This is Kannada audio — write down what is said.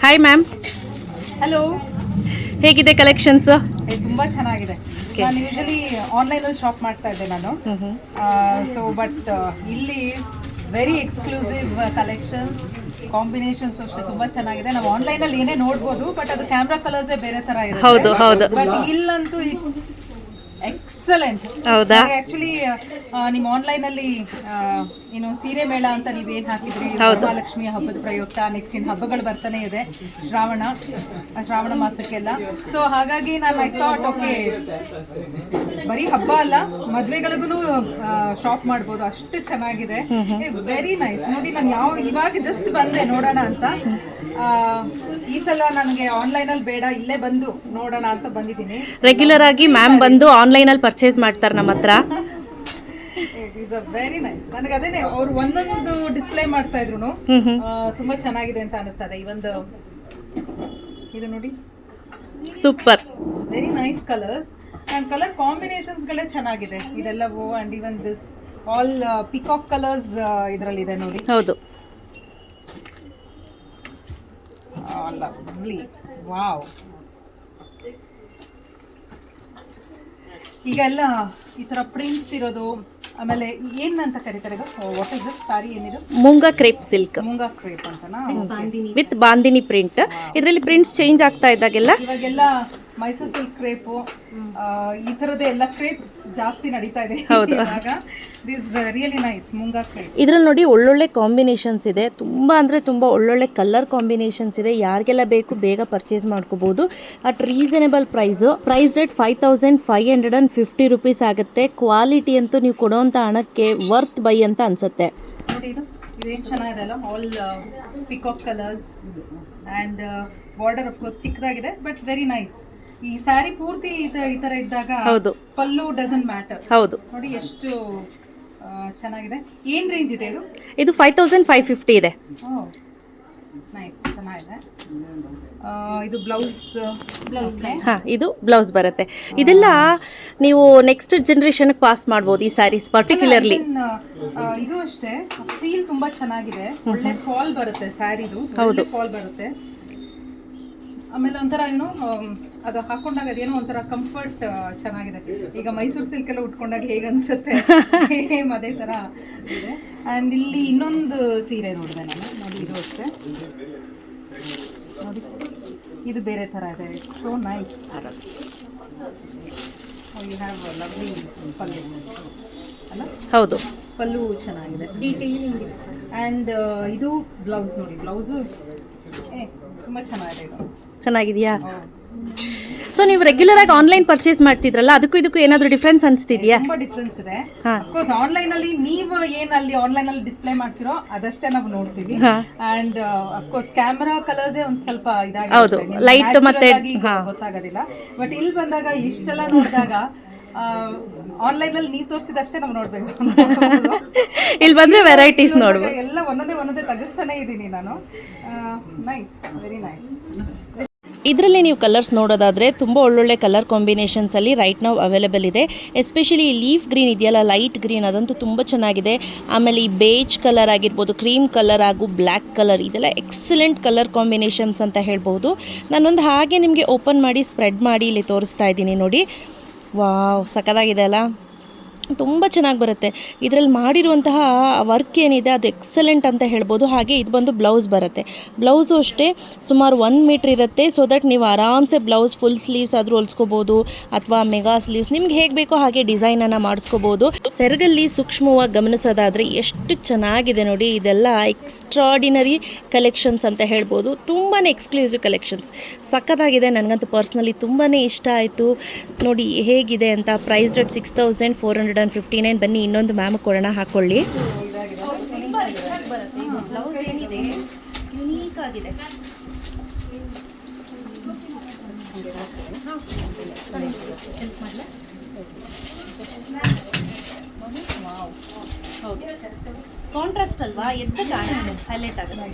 Hi ma'am. ಹಲೋ. ಹೇಗಿದೆ ಕಲೆಕ್ಷನ್ಸ್? ತುಂಬ ಚೆನ್ನಾಗಿದೆ. ನಾನು ಯೂಶಲಿ ಆನ್ಲೈನಲ್ಲಿ ಶಾಪ್ ಮಾಡ್ತಾ ಇದ್ದೆ ನಾನು. ಸೊ ಬಟ್ ಇಲ್ಲಿ ವೆರಿ ಎಕ್ಸ್ಕ್ಲೂಸಿವ್ ಕಲೆಕ್ಷನ್ಸ್, ಕಾಂಬಿನೇಷನ್ಸ್ ಅಷ್ಟೇ ತುಂಬ ಚೆನ್ನಾಗಿದೆ. ನಾವು ಆನ್ಲೈನಲ್ಲಿ ಏನೇ ನೋಡ್ಬೋದು, ಬಟ್ ಅದು ಕ್ಯಾಮ್ರಾ ಕಲರ್ಸೇ ಬೇರೆ ಥರ ಹೌದು ಹೌದು. ಇರುತ್ತೆ. ಬಟ್ ಇಲ್ಲಂತೂ ಇಟ್ಸ್ ಎಕ್ಸಲೆಂಟ್. ಹೌದಾ? ಆಕ್ಚುಲಿ ನಿಮ್ಮ ಆನ್ಲೈನಲ್ಲಿ ಏನು ಸೀರೆ ಮೇಳ ಅಂತ ನೀವೇನು ಹಾಕಿದ್ರಿ, ಮಹಾಲಕ್ಷ್ಮಿ ಹಬ್ಬದ ಪ್ರಯುಕ್ತ ನೆಕ್ಸ್ಟ್ ಇನ್ ಹಬ್ಬಗಳು ಬರ್ತಾನೆ ಇದೆ, ಶ್ರಾವಣ ಮಾಸಕ್ಕೆಲ್ಲ. ಸೊ ಹಾಗಾಗಿ ನಾನು ಐ ಥಾಟ್ ಓಕೆ, ಬರೀ ಹಬ್ಬ ಅಲ್ಲ, ಮದ್ವೆಗಳಿಗೂ ಶಾಪ್ ಮಾಡ್ಬೋದು, ಅಷ್ಟು ಚೆನ್ನಾಗಿದೆ. Very nice. ನೋಡಿ, ನಾನು ಇವಾಗ ಜಸ್ಟ್ ಬಂದೆ ನೋಡೋಣ ಅಂತ. ಈ ಸಲ ನನಗೆ ಆನ್ಲೈನಲ್ಲಿ ಬೇಡ, ಇಲ್ಲೇ ಬಂದು ನೋಡೋಣ ಅಂತ ಬಂದಿದ್ದೀನಿ. ರೆಗ್ಯುಲರ್ ಆಗಿ ಮ್ಯಾಮ್ ಬಂದು ಆನ್ಲೈನಲ್ಲಿ ಪರ್ಚೇಸ್ ಮಾಡ್ತಾರೆ ನಮ್ಮ ಹತ್ರ. Very nice. ನನಗೆ ಅದೇನೆ, ಅವ್ರು ಒಂದೊಂದು ಡಿಸ್ಪ್ಲೇ ಮಾಡ್ತಾ ಇದ್ರು, ತುಂಬಾ ಚೆನ್ನಾಗಿದೆ ಅಂತ ಅನಿಸ್ತದೆ. ಇದು ನೋಡಿ, super, very nice colours and colour combinations ಗಳೇ ಚೆನ್ನಾಗಿದೆ ಇದೆಲ್ಲವೂ. And even this all peacock colours ಇದರಲ್ಲಿ ಇದೆ ನೋಡಿ. ಹೌದು. ಲವ್ಲಿ. ವಾವ್. ಈಗೆಲ್ಲ ಈ ತರ ಪ್ರಿಂಟ್ಸ್ ಇರೋದು, ಆಮೇಲೆ ಏನಂತ ಕರೀತಾರೆ ಇದು, ವಾಟ್ ಇಸ್ ದಿಸ್ ಸಾರಿ, ಏನಿದು? Moonga crepe silk. Moonga crepe ಅಂತನಾ? With bandhani print. ಇದರಲ್ಲಿ ಪ್ರಿಂಟ್ಸ್ ಚೇಂಜ್ ಆಗ್ತಾ ಇದ್ದಾಗೆಲ್ಲ ಇವಾಗೆಲ್ಲ ಮೈಸೂರು ಸಿಲ್ಕ್ ಕ್ರೇಪು, ಈ ತರದೇ ಎಲ್ಲ ಕ್ರೇಪ್ಸ್ ಜಾಸ್ತಿ ನಡೀತಾ ಇದೆ ಇವಾಗ. This really nice Moonga crepe. ಇದರಲ್ಲಿ ನೋಡಿ ಒಳ್ಳೊಳ್ಳೆ ಕಾಂಬಿನೇಷನ್ಸ್ ಇದೆ, ತುಂಬ ಅಂದರೆ ತುಂಬ ಒಳ್ಳೊಳ್ಳೆ ಕಲರ್ ಕಾಂಬಿನೇಷನ್ಸ್ ಇದೆ. ಯಾರಿಗೆಲ್ಲ ಬೇಕು ಬೇಗ ಪರ್ಚೇಸ್ ಮಾಡ್ಕೋಬೋದು at reasonable price. Price rate 5550 rupees ಆಗುತ್ತೆ. ಕ್ವಾಲಿಟಿ ಅಂತೂ ನೀವು ಕೊಡೋವಂಥ ಹಣಕ್ಕೆ ವರ್ತ್ ಬೈ ಅಂತ ಅನಿಸುತ್ತೆ. ನೋಡಿ, ಇದೇನು ಚೆನ್ನಾಗಿದೆ ಅಲ್ಲ, all peacock colours and border of course ಚಿಕ್ಕದಾಗಿದೆ, ಬಟ್ ವೆರಿ ನೈಸ್. ಈ ಸ್ಯಾರಿ ಪೂರ್ತಿ ಈ ತರ ಇದ್ದಾಗ ಹೌದು, ಪಲ್ಲು ಡಸಂಟ್ ಮ್ಯಾಟರ್. ಹೌದು. ನೋಡಿ ಎಷ್ಟು ಚೆನ್ನಾಗಿದೆ. ಏನ್ ರೇಂಜ್ ಇದೆ ಇದು? ಇದು 5550 ಇದೆ. ನೈಸ್, ಚೆನ್ನಾಗಿದೆ. ಇದು ಬ್ಲೌಸ್. ಹಾಂ, ಇದು ಬ್ಲೌಸ್ ಬರುತ್ತೆ. ಇದೆಲ್ಲ ನೀವು ನೆಕ್ಸ್ಟ್ ಜನರೇಷನ್ಗೆ ಪಾಸ್ ಮಾಡ್ಬೋದು ಈ ಸ್ಯಾರೀಸ್ ಪರ್ಟಿಕ್ಯುಲರ್ಲಿ. ಇದು ಅಷ್ಟೇ, ಫೀಲ್ ತುಂಬಾ ಚೆನ್ನಾಗಿದೆ. ಒಳ್ಳೆ ಫಾಲ್ ಬರುತ್ತೆ ಸ್ಯಾರಿದು. ಹೌದು, ಫಾಲ್ ಬರುತ್ತೆ. ಆಮೇಲೆ ಒಂಥರ ಏನು, ಅದು ಹಾಕೊಂಡಾಗ ಅದೇನೋ ಒಂಥರ ಕಂಫರ್ಟ್ ಚೆನ್ನಾಗಿದೆ. ಈಗ ಮೈಸೂರು ಸಿಲ್ಕ್ ಎಲ್ಲ ಉಟ್ಕೊಂಡಾಗ ಹೇಗೆ ಅನ್ಸುತ್ತೆ, ಸೇಮ್ ಅದೇ ಥರ ಇದೆ. ಆ್ಯಂಡ್ ಇಲ್ಲಿ ಇನ್ನೊಂದು ಸೀರೆ ನೋಡಿದೆ ನಾನು. ನೋಡಿ, ಇದು ಅಷ್ಟೇ. ನೋಡಿ, ಇದು ಬೇರೆ ಥರ ಇದೆ. It's so nice. You have lovely pallu ಅಲ್ಲ? ಹೌದು, ಪಲ್ಲು ಚೆನ್ನಾಗಿದೆ, ಡೀಟೇಲಿಂಗ್. ಆ್ಯಂಡ್ ಇದು ಬ್ಲೌಸ್ ನೋಡಿ, ಬ್ಲೌಸು ತುಂಬ ಚೆನ್ನಾಗಿದೆ. ಇದು ಚೆನ್ನಾಗಿದೆಯಾ? ಸೊ ನೀವು ರೆಗ್ಯುಲರ್ ಆಗಿ ಆನ್ಲೈನ್ ಪರ್ಚೇಸ್ ಮಾಡ್ತಿದ್ರಲ್ಲ, ಅದಕ್ಕೂ ಇದಕ್ಕೂ ಏನಾದರೂ ಡಿಫ್ರೆನ್ಸ್ ಅನಿಸ್ತಿದೆಯಾ? ತುಂಬಾ ಡಿಫ್ರೆನ್ಸ್ ಇದೆ. ಅಫ್ಕೋರ್ಸ್ ಆನ್ಲೈನ್ ಅಲ್ಲಿ ನೀವು ಏನಲ್ಲಿ ಆನ್ಲೈನ್ ಅಲ್ಲಿ ಡಿಸ್ಪ್ಲೇ ಮಾಡ್ತಿರೋ ಅದಷ್ಟೇ ನಾವು ನೋಡ್ತೀವಿ. ಅಂಡ್ ಅಫ್ಕೋರ್ಸ್ ಕ್ಯಾಮೆರಾ ಕಲರ್ಸ್ ಒಂದ್ ಸ್ವಲ್ಪ ಹೌದು, ಲೈಟ್ ಮತ್ತೆ ಗೊತ್ತಾಗೋದಿಲ್ಲ. ಬಟ್ ಇಲ್ಲಿ ಬಂದಾಗ ಇಷ್ಟೆಲ್ಲ ನೋಡಿದಾಗ ಆನ್ಲೈನ್ ಅಲ್ಲಿ ನೀವು ತೋರಿಸಿದಷ್ಟೇ ನಾವು ನೋಡ್ಬೇಕು. ಇಲ್ಲಿ ಬಂದ್ರೆ ವೆರೈಟೀಸ್ ನೋಡ್ಬೋದು. ಎಲ್ಲ ಒಂದೊಂದೇ ತೆಗಿಸ್ತಾನೆ ಇದ್ದೀನಿ ನಾನು. Nice, very nice. ಇದರಲ್ಲಿ ನೀವು ಕಲರ್ಸ್ ನೋಡೋದಾದರೆ ತುಂಬ ಒಳ್ಳೊಳ್ಳೆ ಕಲರ್ ಕಾಂಬಿನೇಷನ್ಸಲ್ಲಿ ರೈಟ್ ನಾವು ಅವೈಲೇಬಲ್ ಇದೆ. ಎಸ್ಪೆಷಲಿ ಈ ಲೀಫ್ ಗ್ರೀನ್ ಇದೆಯಲ್ಲ, ಲೈಟ್ ಗ್ರೀನ್, ಅದಂತೂ ತುಂಬ ಚೆನ್ನಾಗಿದೆ. ಆಮೇಲೆ ಈ ಬೇಜ್ ಕಲರ್ ಆಗಿರ್ಬೋದು, ಕ್ರೀಮ್ ಕಲರ್ ಹಾಗೂ ಬ್ಲ್ಯಾಕ್ ಕಲರ್, ಇದೆಲ್ಲ ಎಕ್ಸಲೆಂಟ್ ಕಲರ್ ಕಾಂಬಿನೇಷನ್ಸ್ ಅಂತ ಹೇಳ್ಬೋದು. ನಾನೊಂದು ಹಾಗೆ ನಿಮಗೆ ಓಪನ್ ಮಾಡಿ ಸ್ಪ್ರೆಡ್ ಮಾಡಿ ಇಲ್ಲಿ ತೋರಿಸ್ತಾ ಇದ್ದೀನಿ ನೋಡಿ. ವಾವ್, ಸಖತ್ತಾಗಿದೆ ಅಲ್ಲ, ತುಂಬ ಚೆನ್ನಾಗಿ ಬರುತ್ತೆ. ಇದರಲ್ಲಿ ಮಾಡಿರುವಂತಹ ವರ್ಕ್ ಏನಿದೆ ಅದು ಎಕ್ಸಲೆಂಟ್ ಅಂತ ಹೇಳ್ಬೋದು. ಹಾಗೆ ಇದು ಬಂದು ಬ್ಲೌಸ್ ಬರುತ್ತೆ. ಬ್ಲೌಸು ಅಷ್ಟೇ ಸುಮಾರು 1 ಮೀಟ್ರ್ ಇರುತ್ತೆ. ಸೊ ದಟ್ ನೀವು ಆರಾಮ್ಸೆ ಬ್ಲೌಸ್ ಫುಲ್ ಸ್ಲೀವ್ಸ್ ಆದರೂ ಹೊಲ್ಸ್ಕೋಬೋದು, ಅಥವಾ ಮೆಗಾ ಸ್ಲೀವ್ಸ್, ನಿಮ್ಗೆ ಹೇಗೆ ಬೇಕೋ ಹಾಗೆ ಡಿಸೈನನ್ನು ಮಾಡಿಸ್ಕೋಬೋದು. ಸೆರಗಲ್ಲಿ ಸೂಕ್ಷ್ಮವಾಗಿ ಗಮನಿಸೋದಾದರೆ ಎಷ್ಟು ಚೆನ್ನಾಗಿದೆ ನೋಡಿ. ಇದೆಲ್ಲ ಎಕ್ಸ್ಟ್ರಾಡಿನರಿ ಕಲೆಕ್ಷನ್ಸ್ ಅಂತ ಹೇಳ್ಬೋದು. ತುಂಬಾ ಎಕ್ಸ್ಕ್ಲೂಸಿವ್ ಕಲೆಕ್ಷನ್ಸ್, ಸಖತ್ತಾಗಿದೆ. ನನಗಂತೂ ಪರ್ಸ್ನಲಿ ತುಂಬಾ ಇಷ್ಟ ಆಯಿತು. ನೋಡಿ ಹೇಗಿದೆ ಅಂತ. Price rate 6459. ಬನ್ನಿ ಇನ್ನೊಂದು ಮ್ಯಾಮ್ ಕೊಡೋಣ, ಹಾಕೊಳ್ಳಿ. ಯುನೀಕ್ ಆಗಿದೆ. ಕಾಂಟ್ರಾಸ್ಟ್ ಅಲ್ವಾ, ಎತ್ತ ಕಾಣುತ್ತೆ, ಹೈಲೈಟ್ ಆಗುತ್ತೆ.